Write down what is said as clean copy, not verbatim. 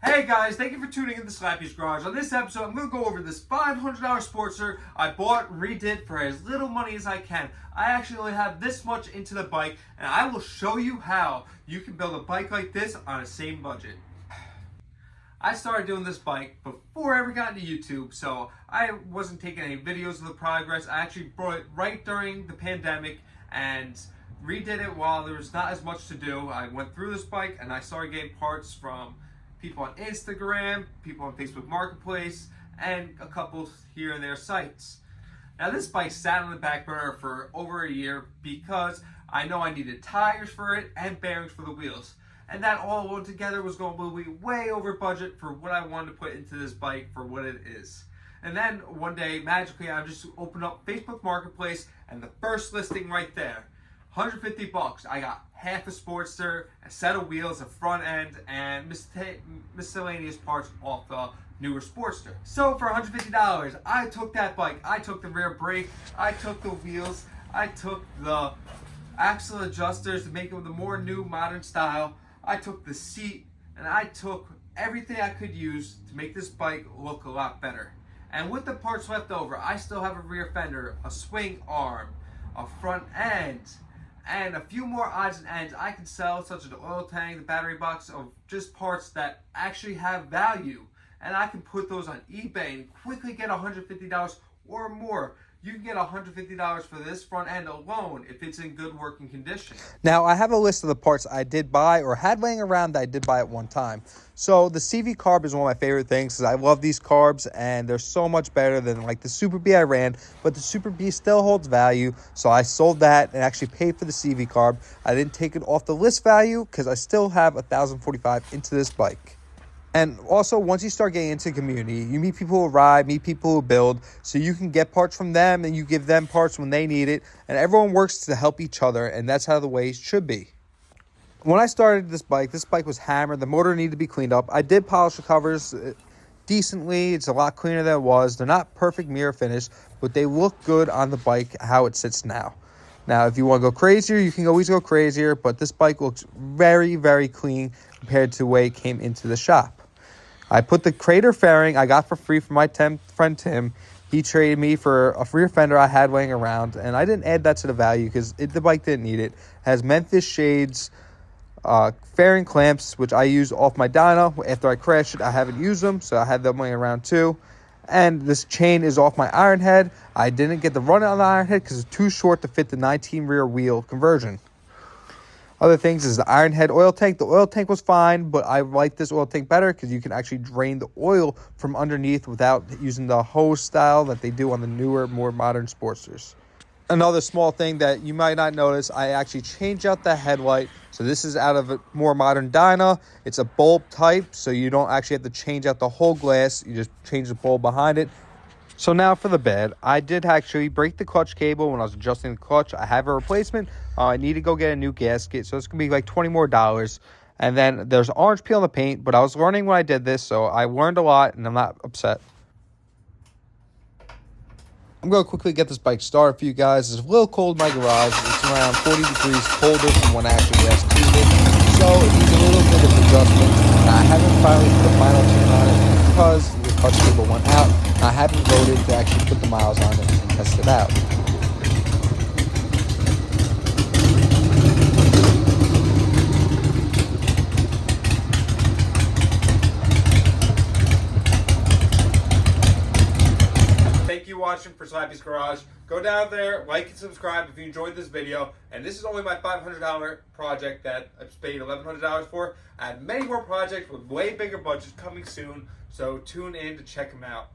Hey guys, thank you for tuning in to Slappy's Garage. On this episode, I'm going to go over this $500 Sportster I bought and redid for as little money as I can. I actually only have this much into the bike, and I will show you how you can build a bike like this on the same budget. I started doing this bike before I ever got into YouTube, so I wasn't taking any videos of the progress. I actually bought it right during the pandemic and redid it while there was not as much to do. I went through this bike and I started getting parts from people on Instagram, people on Facebook Marketplace, and a couple here and there sites. Now this bike sat on the back burner for over a year because I know I needed tires for it and bearings for the wheels. And that all together was going to be way over budget for what I wanted to put into this bike for what it is. And then one day, magically, I just opened up Facebook Marketplace and the first listing right there. $150. I got half a Sportster, a set of wheels, a front end, and miscellaneous parts off the newer Sportster. So for $150, I took that bike. I took the rear brake, I took the wheels, I took the axle adjusters to make them the more new modern style. I took the seat, and I took everything I could use to make this bike look a lot better. And with the parts left over, I still have a rear fender, a swing arm, a front end, and a few more odds and ends I can sell, such as the oil tank, the battery box, of just parts that actually have value. And I can put those on eBay and quickly get $150 or more. You can get $150 for this front end alone if it's in good working condition. Now, I have a list of the parts I did buy or had laying around that I did buy at one time. So the CV carb is one of my favorite things because I love these carbs and they're so much better than like the Super B I ran, but the Super B still holds value. So I sold that and actually paid for the CV carb. I didn't take it off the list value because I still have $1,045 into this bike. And also, once you start getting into community, you meet people who ride, meet people who build, so you can get parts from them and you give them parts when they need it, and everyone works to help each other, and that's how the way it should be. When I started this bike was hammered. The motor needed to be cleaned up. I did polish the covers decently. It's a lot cleaner than it was. They're not perfect mirror finish, but they look good on the bike how it sits now. Now, if you want to go crazier, you can always go crazier, but this bike looks very, very clean compared to the way it came into the shop. I put the crater fairing I got for free from my friend Tim. He traded me for a rear fender I had laying around, and I didn't add that to the value because the bike didn't need it. It has Memphis shades, fairing clamps, which I used off my dyno. After I crashed it, I haven't used them, so I had them laying around too. And this chain is off my iron head. I didn't get the run on the iron head because it's too short to fit the 19 rear wheel conversion. Other things is the iron head oil tank. The oil tank was fine, but I like this oil tank better because you can actually drain the oil from underneath without using the hose style that they do on the newer, more modern Sportsters. Another small thing that you might not notice, I actually changed out the headlight. So this is out of a more modern dyno. It's a bulb type, so you don't actually have to change out the whole glass. You just change the bulb behind it. So now for the bed, I did actually break the clutch cable when I was adjusting the clutch. I have a replacement. I need to go get a new gasket, so it's going to be like $20 more. And then there's orange peel on the paint, but I was learning when I did this, so I learned a lot, and I'm not upset. I'm going to quickly get this bike started for you guys. It's a little cold in my garage. It's around 40 degrees colder than when I actually last tuned it, so it needs a little bit of adjustment. I haven't finally put the final tune on it because the clutch cable went out. I haven't voted to actually put the miles on it and test it out. Thank you for watching for Slappy's Garage. Go down there, like and subscribe if you enjoyed this video. And this is only my $500 project that I've paid $1,100 for. I have many more projects with way bigger budgets coming soon, so tune in to check them out.